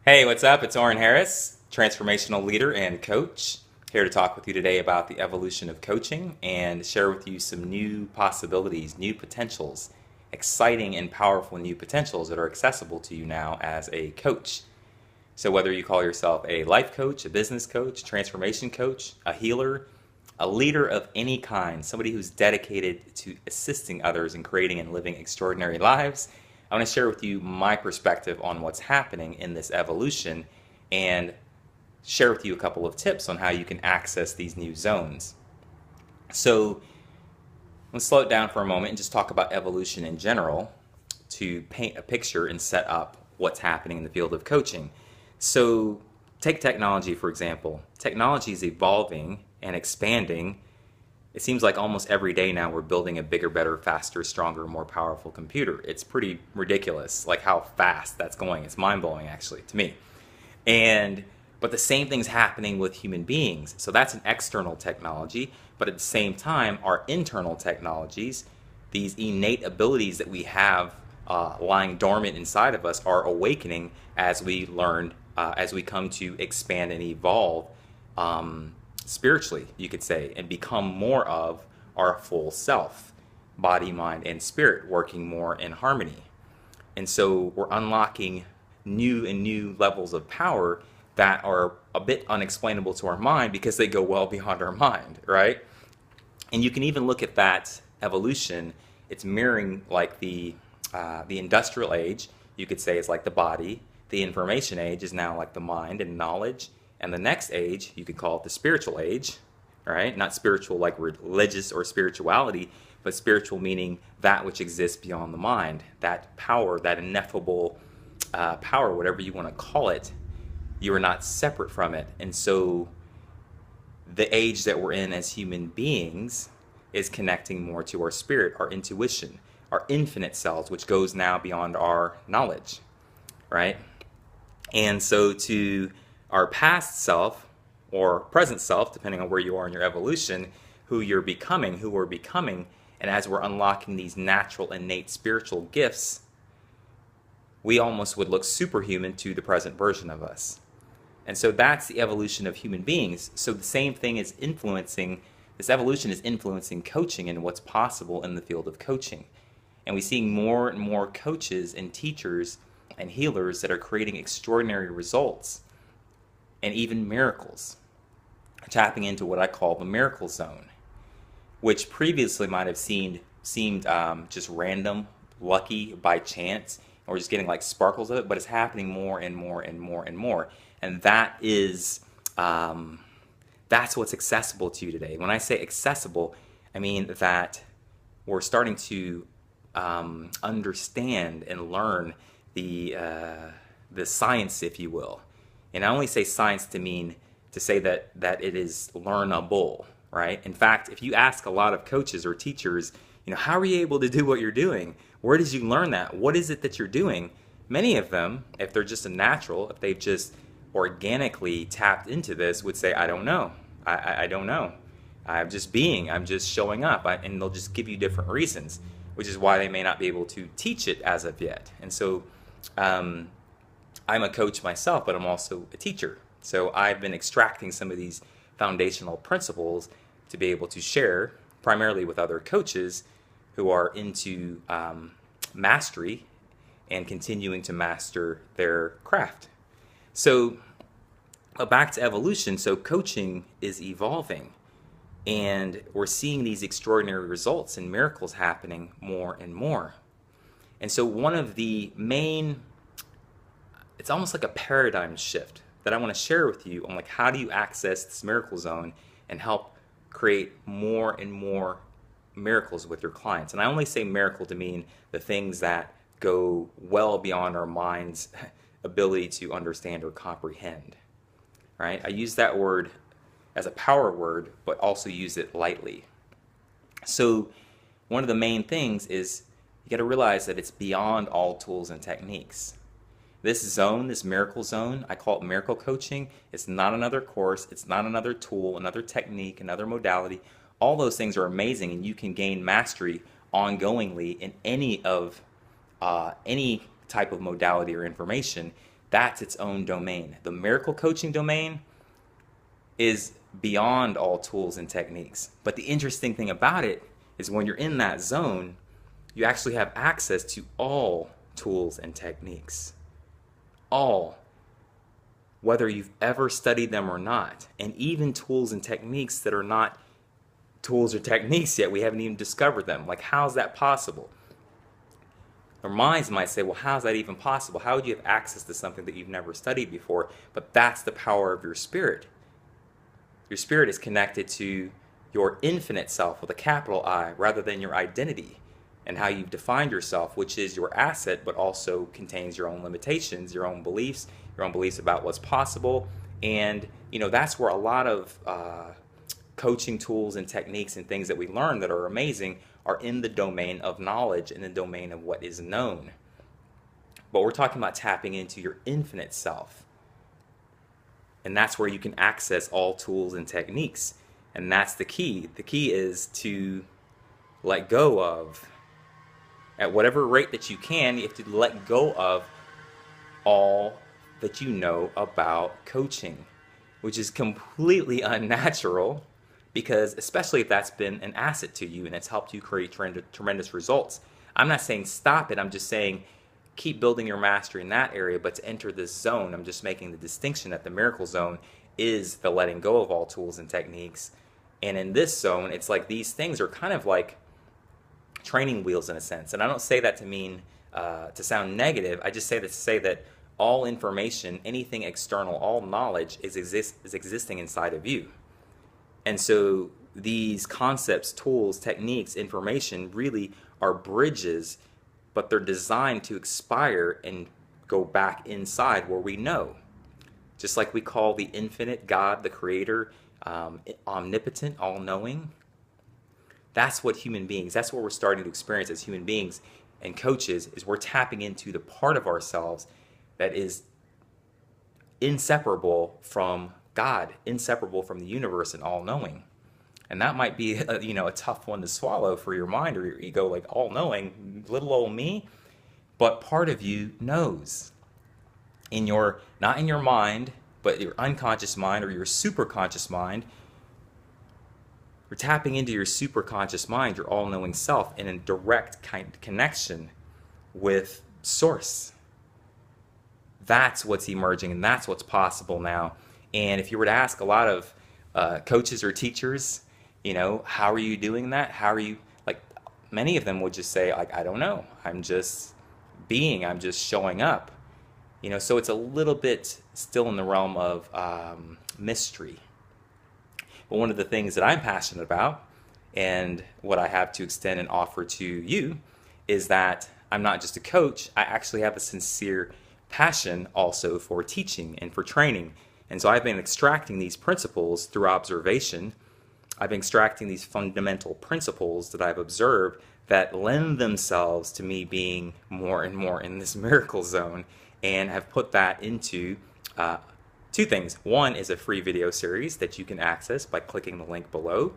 Hey, what's up? It's Oren Harris, transformational leader and coach, here to talk with you today about the evolution of coaching and share with you some new possibilities, new potentials, exciting and powerful new potentials that are accessible to you now as a coach. So, whether you call yourself a life coach, a business coach, transformation coach, a healer, a leader of any kind, somebody who's dedicated to assisting others in creating and living extraordinary lives, I want to share with you my perspective on what's happening in this evolution and share with you a couple of tips on how you can access these new zones. So let's slow it down for a moment and just talk about evolution in general to paint a picture and set up what's happening in the field of coaching. So take technology, for example. Technology is evolving and expanding. It seems like almost every day now we're building a bigger, better, faster, stronger, more powerful computer. It's pretty ridiculous, like how fast that's going. It's mind-blowing, actually, to me. But the same thing's happening with human beings. So that's an external technology, but at the same time, our internal technologies, these innate abilities that we have lying dormant inside of us, are awakening as we learn, as we come to expand and evolve spiritually, you could say, and become more of our full self, body, mind, and spirit, working more in harmony. And so we're unlocking new levels of power that are a bit unexplainable to our mind because they go well beyond our mind, right? And you can even look at that evolution. It's mirroring like the industrial age, you could say, is like the body. The information age is now like the mind and knowledge. And the next age, you could call it the spiritual age, right? Not spiritual like religious or spirituality, but spiritual meaning that which exists beyond the mind, that power, that ineffable power, whatever you want to call it. You are not separate from it. And so the age that we're in as human beings is connecting more to our spirit, our intuition, our infinite selves, which goes now beyond our knowledge, right? And so to our past self or present self, depending on where you are in your evolution, who we're becoming, and as we're unlocking these natural, innate spiritual gifts, we almost would look superhuman to the present version of us. And so that's the evolution of human beings. So the same thing is this evolution is influencing coaching and what's possible in the field of coaching. And we're seeing more and more coaches and teachers and healers that are creating extraordinary results and even miracles, tapping into what I call the miracle zone, which previously might have seemed just random, lucky, by chance, or just getting like sparkles of it, but it's happening more and more and more and more. And that is, that's what's accessible to you today. When I say accessible, I mean that we're starting to understand and learn the science, if you will. And I only say science to say that it is learnable, right? In fact, if you ask a lot of coaches or teachers, how are you able to do what you're doing? Where did you learn that? What is it that you're doing? Many of them, if they're just a natural, if they've just organically tapped into this, would say, I don't know. I don't know. I'm just showing up. And they'll just give you different reasons, which is why they may not be able to teach it as of yet. And so I'm a coach myself, but I'm also a teacher. So I've been extracting some of these foundational principles to be able to share primarily with other coaches who are into mastery and continuing to master their craft. So back to evolution. So coaching is evolving, and we're seeing these extraordinary results and miracles happening more and more. And so one of the main, it's almost like a paradigm shift that I want to share with you on like how do you access this miracle zone and help create more and more miracles with your clients. And I only say miracle to mean the things that go well beyond our mind's ability to understand or comprehend, right? I use that word as a power word, but also use it lightly. So one of the main things is you got to realize that it's beyond all tools and techniques. This zone, this miracle zone, I call it miracle coaching. It's not another course. It's not another tool, another technique, another modality. All those things are amazing, and you can gain mastery ongoingly in any type of modality or information That's its own domain. The miracle coaching domain is beyond all tools and techniques. But the interesting thing about it is when you're in that zone, you actually have access to all tools and techniques. All. Whether you've ever studied them or not. And even tools and techniques that are not tools or techniques yet. We haven't even discovered them. Like, how's that possible? Our minds might say, well, how's that even possible? How would you have access to something that you've never studied before? But that's the power of your spirit. Your spirit is connected to your infinite self with a capital I rather than your identity and how you've defined yourself, which is your asset, but also contains your own limitations, your own beliefs about what's possible. And, that's where a lot of coaching tools and techniques and things that we learn that are amazing are in the domain of knowledge, in the domain of what is known. But we're talking about tapping into your infinite self. And that's where you can access all tools and techniques. And that's the key. The key is to let go of, at whatever rate that you can, you have to let go of all that you know about coaching, which is completely unnatural, because especially if that's been an asset to you and it's helped you create tremendous results. I'm not saying stop it. I'm just saying keep building your mastery in that area, but to enter this zone, I'm just making the distinction that the miracle zone is the letting go of all tools and techniques. And in this zone, it's like these things are kind of like training wheels in a sense. And I don't say that to mean to sound negative. I just say that to say that all information, anything external, all knowledge is existing inside of you. And so these concepts, tools, techniques, information really are bridges, but they're designed to expire and go back inside where we know. Just like we call the infinite God, the creator, omnipotent, all-knowing. That's what human beings, that's what we're starting to experience as human beings and coaches, is we're tapping into the part of ourselves that is inseparable from God, inseparable from the universe and all-knowing. And that might be a tough one to swallow for your mind or your ego, like all-knowing, little old me. But part of you knows. Not in your mind, but your unconscious mind or your superconscious mind. You're tapping into your superconscious mind, your all-knowing self, in a direct connection with Source. That's what's emerging, and that's what's possible now. And if you were to ask a lot of coaches or teachers, how are you doing that? How are you, many of them would just say, I don't know. I'm just being, I'm just showing up. So it's a little bit still in the realm of mystery. But one of the things that I'm passionate about and what I have to extend and offer to you is that I'm not just a coach, I actually have a sincere passion also for teaching and for training. And so I've been extracting these principles through observation. I've been extracting these fundamental principles that I've observed that lend themselves to me being more and more in this miracle zone, and have put that into two things. One is a free video series that you can access by clicking the link below,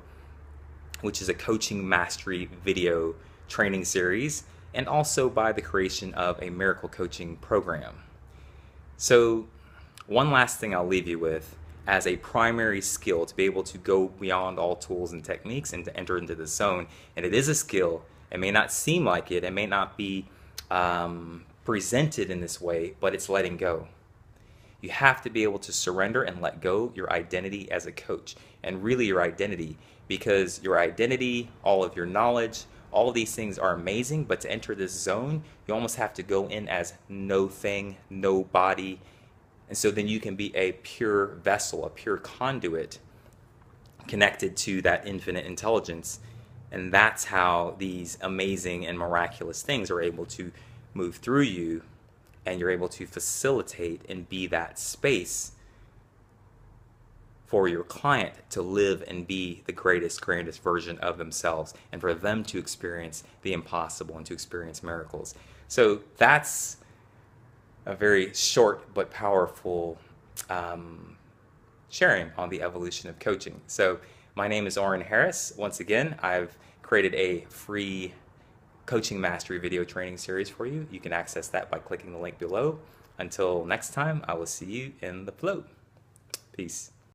which is a coaching mastery video training series, and also by the creation of a miracle coaching program. So one last thing I'll leave you with as a primary skill to be able to go beyond all tools and techniques and to enter into the zone. And it is a skill. It may not seem like it. It may not be presented in this way, but it's letting go. You have to be able to surrender and let go your identity as a coach, and really your identity, because your identity, all of your knowledge, all of these things are amazing, but to enter this zone, you almost have to go in as no thing, no body. And so then you can be a pure vessel, a pure conduit connected to that infinite intelligence. And that's how these amazing and miraculous things are able to move through you, and you're able to facilitate and be that space for your client to live and be the greatest version of themselves, and for them to experience the impossible and to experience miracles. So that's a very short but powerful sharing on the evolution of coaching. So my name is Oren Harris. Once again, I've created a free coaching mastery video training series for you. You can access that by clicking the link below. Until next time, I will see you in the float. Peace.